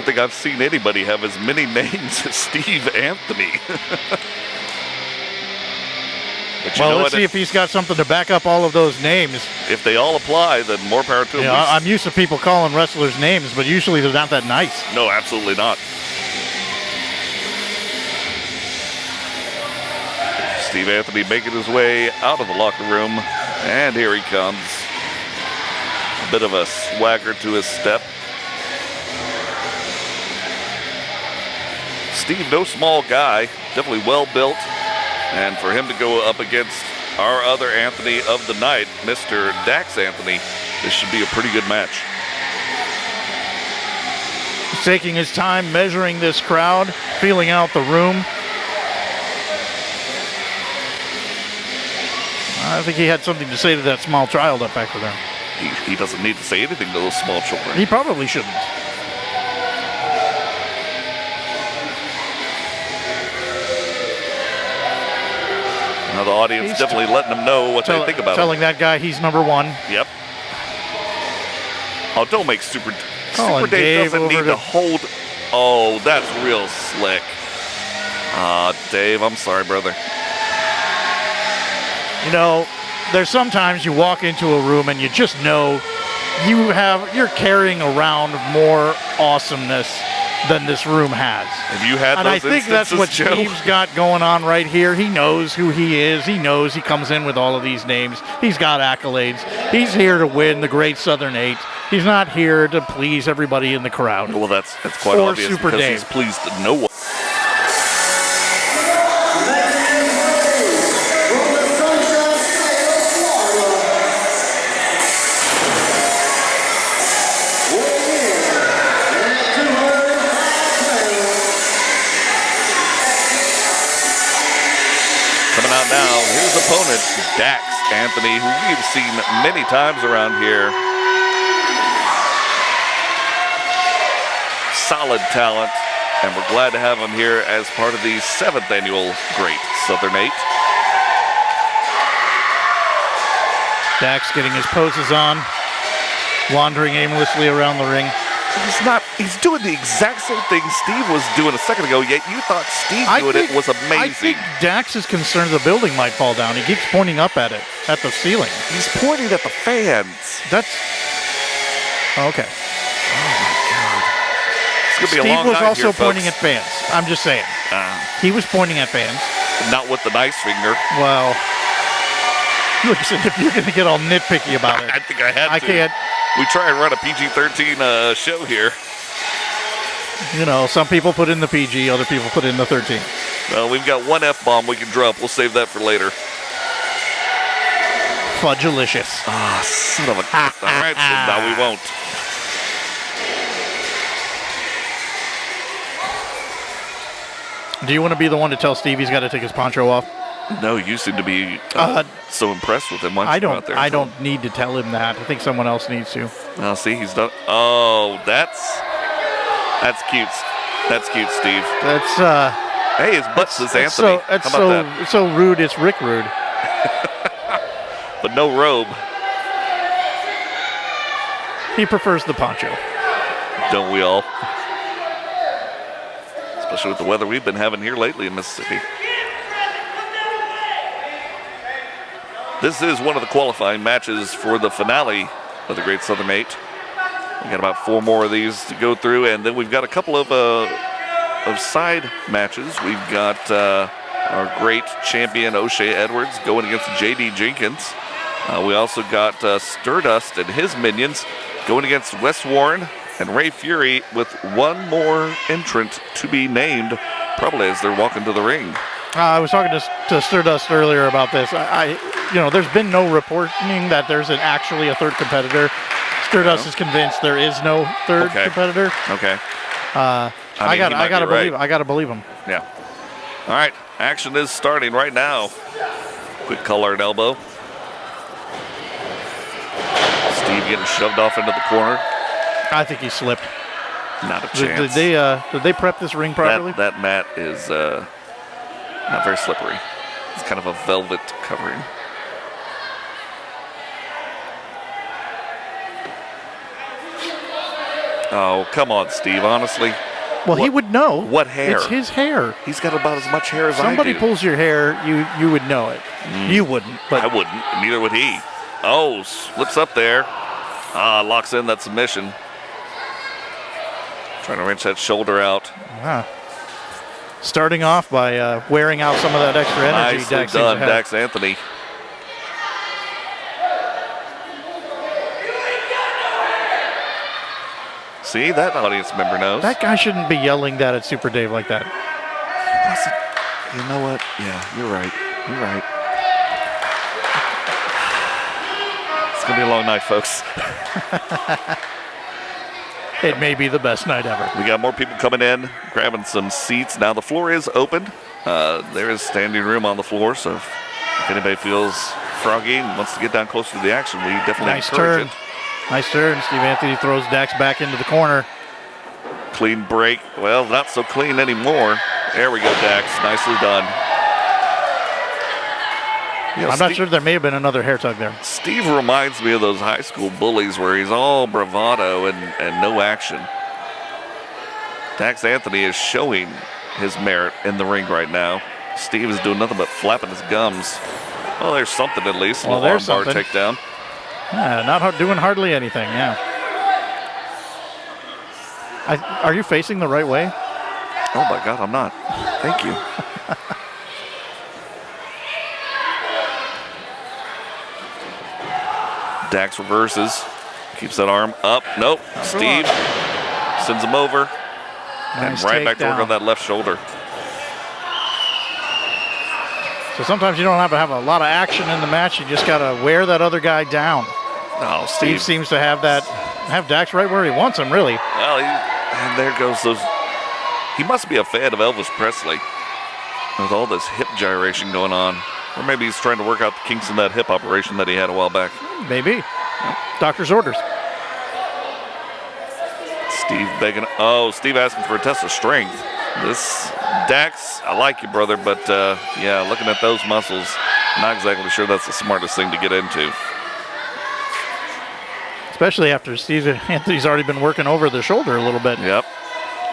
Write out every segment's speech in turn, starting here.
don't think I've seen anybody have as many names as Steve Anthony. Well, let's see if he's got something to back up all of those names. If they all apply, then more power to him. I'm used to people calling wrestlers names, but usually they're not that nice. No, absolutely not. Steve Anthony making his way out of the locker room, and here he comes. A bit of a swagger to his step. Steve, no small guy, definitely well built. And for him to go up against our other Anthony of the night, Mr. Dax Anthony, this should be a pretty good match. He's taking his time measuring this crowd, feeling out the room. I think he had something to say to that small child up back there. He doesn't need to say anything to those small children. He probably shouldn't. Now the audience definitely letting them know what they think about him. Telling that guy he's number one. Yep. Oh, don't make Super Dave doesn't need to hold. Oh, that's real slick. Dave, I'm sorry, brother. You know, there's sometimes you walk into a room and you just know you're carrying around more awesomeness than this room has. Have you had and those I think that's what Joe? Steve's got going on right here. He knows who he is. He knows he comes in with all of these names. He's got accolades. He's here to win the Great Southern 8. He's not here to please everybody in the crowd. Well, that's quite obvious Super because Dave. he's pleased no one. Out now, his opponent, Dax Anthony, who we've seen many times around here. Solid talent, and we're glad to have him here as part of the 7th annual Great Southern 8. Dax getting his poses on, wandering aimlessly around the ring. He's doing the exact same thing Steve was doing a second ago, yet you thought Steve doing it was amazing. I think Dax is concerned the building might fall down. He keeps pointing up at it, at the ceiling. He's pointing at the fans. That's... Okay. Oh, my God. It's going to be a long Steve was night also here, pointing folks. at fans. I'm just saying. He was pointing at fans. Not with the nice finger. Well, listen, if you're going to get all nitpicky about it. I think I had to. I can't. We try and run a PG-13 show here. You know, some people put in the PG, other people put in the 13. Well, we've got one F-bomb we can drop. We'll save that for later. Fudgelicious. Ah, son of a... All right, so no, we won't. Do you want to be the one to tell Steve he's got to take his poncho off? No, you seem to be so impressed with him. I don't need to tell him that. I think someone else needs to. Well, see, he's done. Oh, that's cute. That's cute, Steve. That's hey, his butt says Anthony. That's How about that? It's so rude. It's Rick rude. But no robe. He prefers the poncho. Don't we all? Especially with the weather we've been having here lately in Mississippi. This is one of the qualifying matches for the finale of the Great Southern 8. We got about 4 more of these to go through, and then we've got a couple of side matches. We've got our great champion O'Shea Edwards going against J.D. Jenkins. We also got Stardust and his minions going against Wes Warren and Ray Fury, with one more entrant to be named, probably as they're walking to the ring. I was talking to Stardust earlier about this. There's been no reporting that there's actually a third competitor. Stardust is convinced there is no third competitor. Okay. I gotta believe him. Yeah. All right. Action is starting right now. Quick collar and elbow. Steve getting shoved off into the corner. I think he slipped. Not a chance. Did they prep this ring properly? That mat is not very slippery. It's kind of a velvet covering. Oh, come on, Steve, honestly. Well, he would know. What hair? It's his hair. He's got about as much hair as Somebody I do. pulls your hair, you would know it. You wouldn't, but I wouldn't. Neither would he. Oh, slips up there. Locks in that submission. Trying to wrench that shoulder out. Starting off by wearing out some of that extra energy. Nicely Dax done, Dax Anthony. See, that audience member knows. That guy shouldn't be yelling that at Super Dave like that. You know what? Yeah, you're right. You're right. It's going to be a long night, folks. It may be the best night ever. We got more people coming in, grabbing some seats. Now the floor is open. There is standing room on the floor, so if anybody feels froggy and wants to get down closer to the action, we definitely encourage it. Nice turn. Steve Anthony throws Dax back into the corner. Clean break. Well, not so clean anymore. There we go, Dax. Nicely done. I'm not sure. There may have been another hair tug there. Steve reminds me of those high school bullies where he's all bravado and no action. Dax Anthony is showing his merit in the ring right now. Steve is doing nothing but flapping his gums. Well, there's something at least. Well, there's arm bar something. takedown. Yeah, not doing hardly anything, yeah. Are you facing the right way? Oh, my God, I'm not. Thank you. Dax reverses. Keeps that arm up. Nope. Steve sends him over. And Nice right back to work takedown. on that left shoulder. So sometimes you don't have to have a lot of action in the match. You just got to wear that other guy down. Oh, Steve seems to have Dax right where he wants him, really. Well, and there goes those. He must be a fan of Elvis Presley with all this hip gyration going on. Or maybe he's trying to work out the kinks in that hip operation that he had a while back. Maybe. Doctor's orders. Steve begging. Oh, Steve asking for a test of strength. This Dax, I like you, brother, but yeah, looking at those muscles, not exactly sure that's the smartest thing to get into. Especially after Steve Anthony's already been working over the shoulder a little bit. Yep.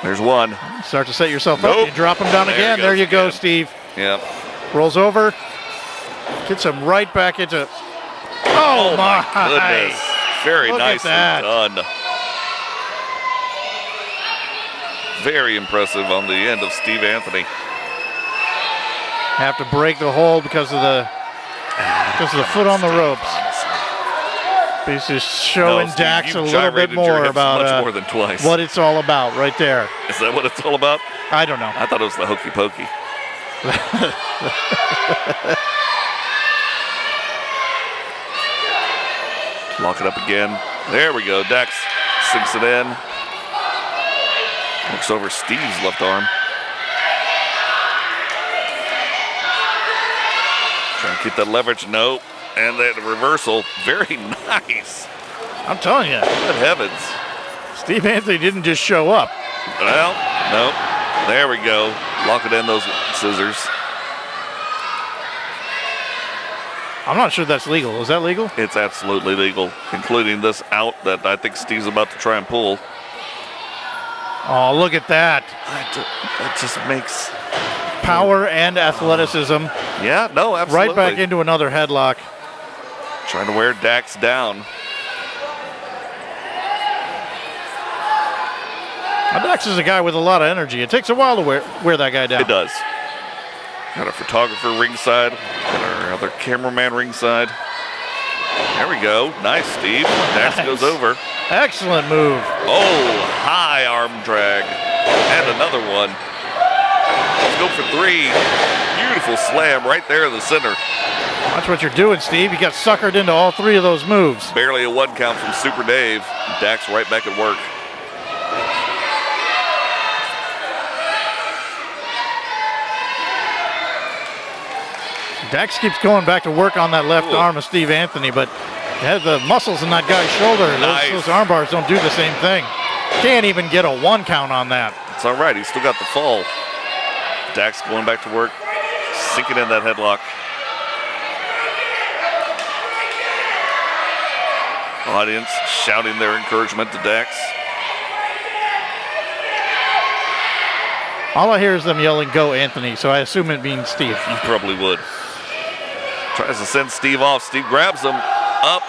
There's one. Start to set yourself Nope. up. You drop him down again. There you go, Steve. Yep. Rolls over. Gets him right back into. Oh, my Goodness. Very Look at nicely that. done. Very impressive on the end of Steve Anthony. Have to break the hold because of the foot on the ropes. But he's just showing Steve, Dax a you've little bit gyrated your more hips about much more than twice. what it's all about right there. Is that what it's all about? I don't know. I thought it was the hokey pokey. Lock it up again. There we go. Dax sinks it in. Looks over Steve's left arm. Trying to keep that leverage. Nope. And that reversal. Very nice. I'm telling you, Good heavens. Steve Anthony didn't just show up. Well, nope. There we go. Lock it in those scissors. I'm not sure that's legal. Is that legal? It's absolutely legal, including this out that I think Steve's about to try and pull. Oh, look at that. That just makes... Power and athleticism. Yeah, no, absolutely. Right back into another headlock. Trying to wear Dax down. Now, Dax is a guy with a lot of energy. It takes a while to wear that guy down. It does. Got our photographer ringside. Got our other cameraman ringside. There we go. Nice, Steve. Dax goes over. Excellent move. Oh, high arm drag. And another one. Let's go for three. Beautiful slam right there in the center. Watch what you're doing, Steve. You got suckered into all three of those moves. Barely a one count from Super Dave. Dax right back at work. Dax keeps going back to work on that left arm of Steve Anthony, but the muscles in that guy's shoulder, Nice. those arm bars don't do the same thing. Can't even get a one count on that. It's all right. He's still got the fall. Dax going back to work, sinking in that headlock. Audience shouting their encouragement to Dax. All I hear is them yelling, "Go Anthony," so I assume it means Steve. You probably would. Tries to send Steve off. Steve grabs him up.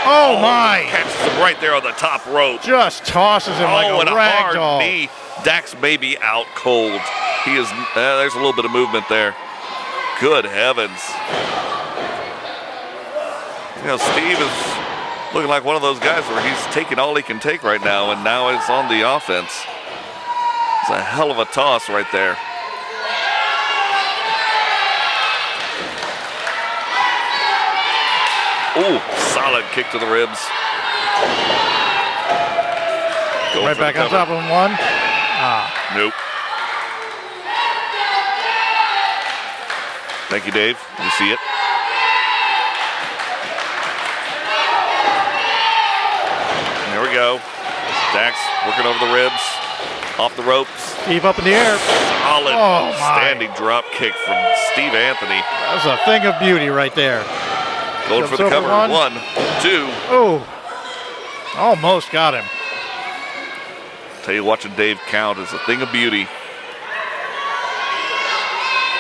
Oh my! Catches him right there on the top rope. Just tosses him like and a a rag hard doll. knee. Dax may be out cold. He is. There's a little bit of movement there. Good heavens. Steve is looking like one of those guys where he's taking all he can take right now, and now it's on the offense. It's a hell of a toss right there. Ooh, solid kick to the ribs. Going right back on top of him, one. Nope. Thank you, Dave. You see it? There we go. Dax working over the ribs. Off the ropes. Steve up in the air. Solid standing drop kick from Steve Anthony. That was a thing of beauty right there. Going for the cover. 1, 2. Oh, almost got him. Tell you, watching Dave count is a thing of beauty.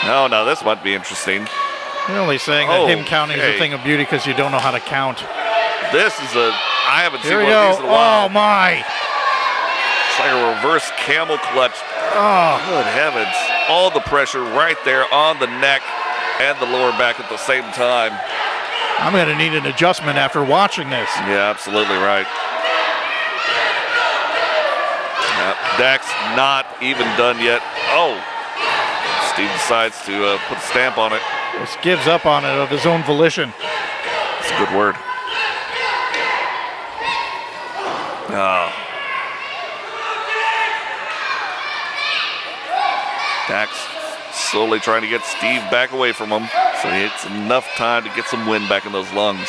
No, this might be interesting. You're only saying that him counting is a thing of beauty because you don't know how to count. This is I haven't seen Here one of these in a while. Oh my! It's like a reverse camel clutch. Oh, good heavens. All the pressure right there on the neck and the lower back at the same time. I'm going to need an adjustment after watching this. Yeah, absolutely right. Dax not even done yet. Oh, Steve decides to put a stamp on it. Just gives up on it of his own volition. That's a good word. Dax slowly trying to get Steve back away from him, so it's enough time to get some wind back in those lungs.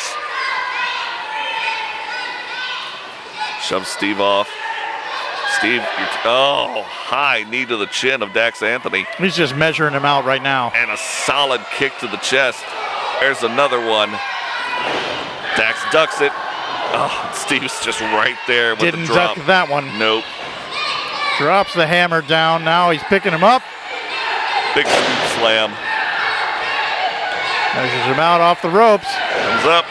Shoves Steve off. Steve, high knee to the chin of Dax Anthony. He's just measuring him out right now. And a solid kick to the chest. There's another one. Dax ducks it. Oh, Steve's just right there with Didn't the drop. duck that one. Nope. Drops the hammer down. Now he's picking him up. Big slam. Measures him out off the ropes. Comes up.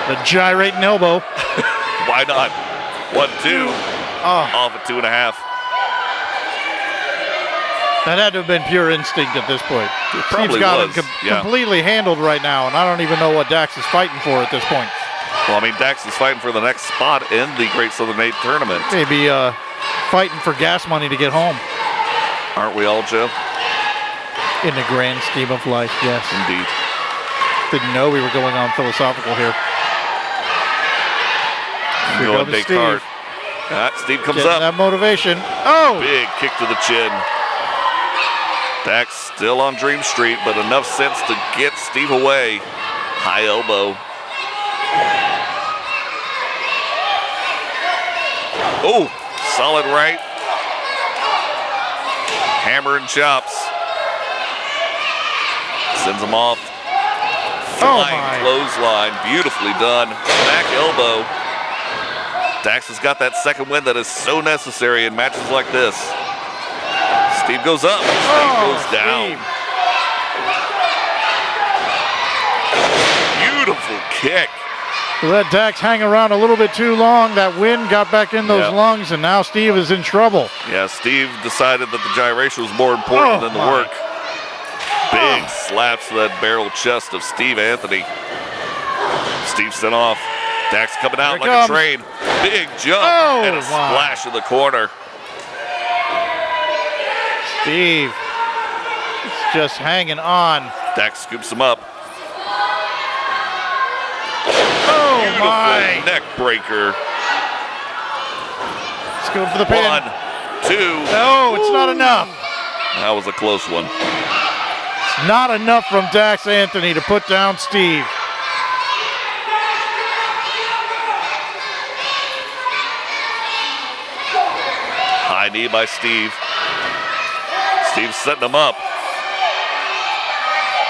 The gyrating elbow. Why not? 1, 2. Off at 2.5. That had to have been pure instinct at this point. It probably Steve's got was. him completely handled right now, and I don't even know what Dax is fighting for at this point. Well, Dax is fighting for the next spot in the Great Southern 8 tournament. Maybe fighting for gas money to get home. Aren't we all, Joe? In the grand scheme of life, yes. Indeed. Didn't know we were going on philosophical here. Going Descartes. Steve comes Getting up. that motivation. Oh! Big kick to the chin. Dax still on Dream Street, but enough sense to get Steve away. High elbow. Oh, solid right. Hammer and chops. Sends him off. Flying clothesline. Beautifully done. Back elbow. Dax has got that second win that is so necessary in matches like this. Steve goes up. Steve goes down. Beautiful kick. Let Dax hang around a little bit too long. That wind got back in those lungs, and now Steve is in trouble. Yeah, Steve decided that the gyration was more important than the work. Big slaps to that barrel chest of Steve Anthony. Steve sent off. Dax coming out like a train. Big jump and a splash in the corner. Steve is just hanging on. Dax scoops him up. My neck breaker. Let's go for the pin. 1, 2. No, it's not enough. That was a close one. It's not enough from Dax Anthony to put down Steve. High knee by Steve. Steve's setting him up.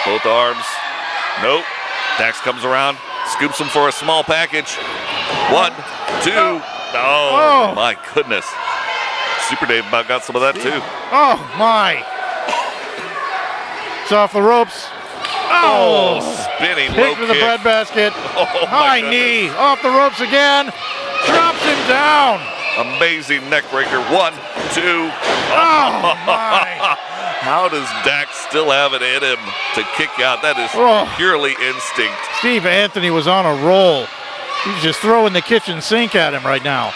Both arms. Nope. Dax comes around. Scoops him for a small package. 1, 2. Oh, my goodness. Super Dave about got some of that too. Oh, my. It's off the ropes. Oh, spinning kick low to the kick. breadbasket. Oh, high knee. Off the ropes again. Drops him down. Amazing neck breaker. 1, 2. Oh, my. How does Dax still have it in him to kick out? That is purely instinct. Steve Anthony was on a roll. He's just throwing the kitchen sink at him right now.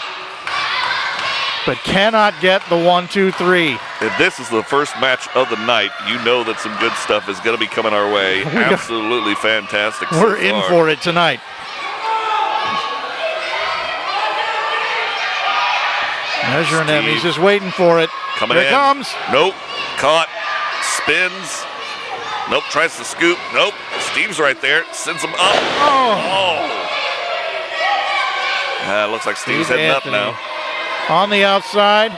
But cannot get the 1, 2, 3. If this is the first match of the night, you know that some good stuff is going to be coming our way. Absolutely fantastic. We're in for it tonight. Measuring him. He's just waiting for it. Coming in. Here it comes. Nope. Caught. Spins. Nope. Tries to scoop. Nope. Steve's right there. Sends him up. Looks like Steve's heading up now. On the outside.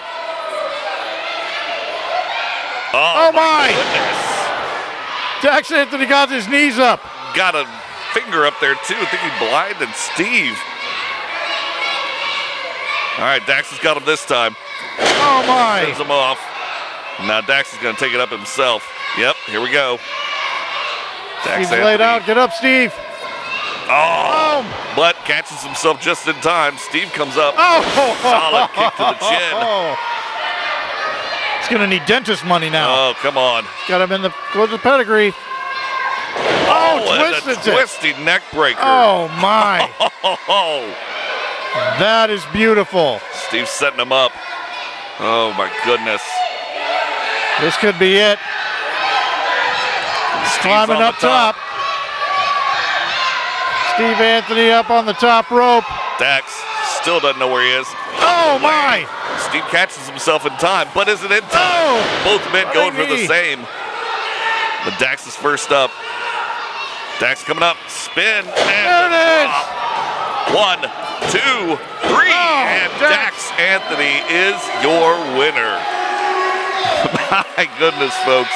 Oh my! Goodness. Dax Anthony got his knees up. Got a finger up there too. I think he blinded Steve. All right, Dax has got him this time. Oh my! Sends him off. Now Dax is going to take it up himself. Yep, here we go. He's laid out. Get up, Steve. Oh, but catches himself just in time. Steve comes up. Solid kick to the chin. He's going to need dentist money now. Oh, come on. Got him in the pedigree. Twisted it. Twisty neck breaker. Oh, my. That is beautiful. Steve's setting him up. Oh, my goodness. This could be it. He's climbing up top. Steve Anthony up on the top rope. Dax still doesn't know where he is. Oh, my. Steve catches himself in time, but isn't in time. Both men going for the same. But Dax is first up. Dax coming up. Spin. There it is. 1, 2, 3. And Dax Anthony is your winner. My goodness, folks.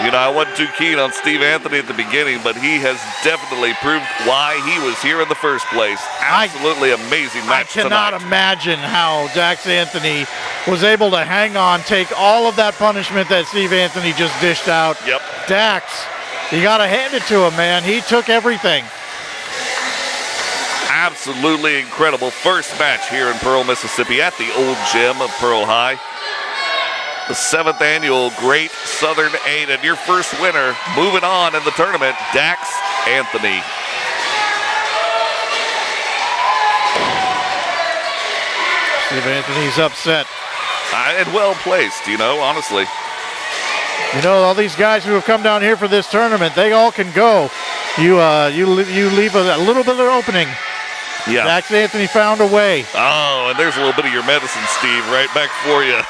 You know, I wasn't too keen on Steve Anthony at the beginning, but he has definitely proved why he was here in the first place. Absolutely amazing match tonight. I cannot imagine how Dax Anthony was able to hang on, take all of that punishment that Steve Anthony just dished out. Yep. Dax, you got to hand it to him, man. He took everything. Absolutely incredible first match here in Pearl, Mississippi at the old gym of Pearl High. The 7th annual Great Southern 8, and your first winner moving on in the tournament, Dax Anthony. Steve Anthony's upset. And well placed, you know, honestly. You know, all these guys who have come down here for this tournament, they all can go. You leave a little bit of an opening. Yeah. Dax Anthony found a way. Oh, and there's a little bit of your medicine, Steve, right back for you.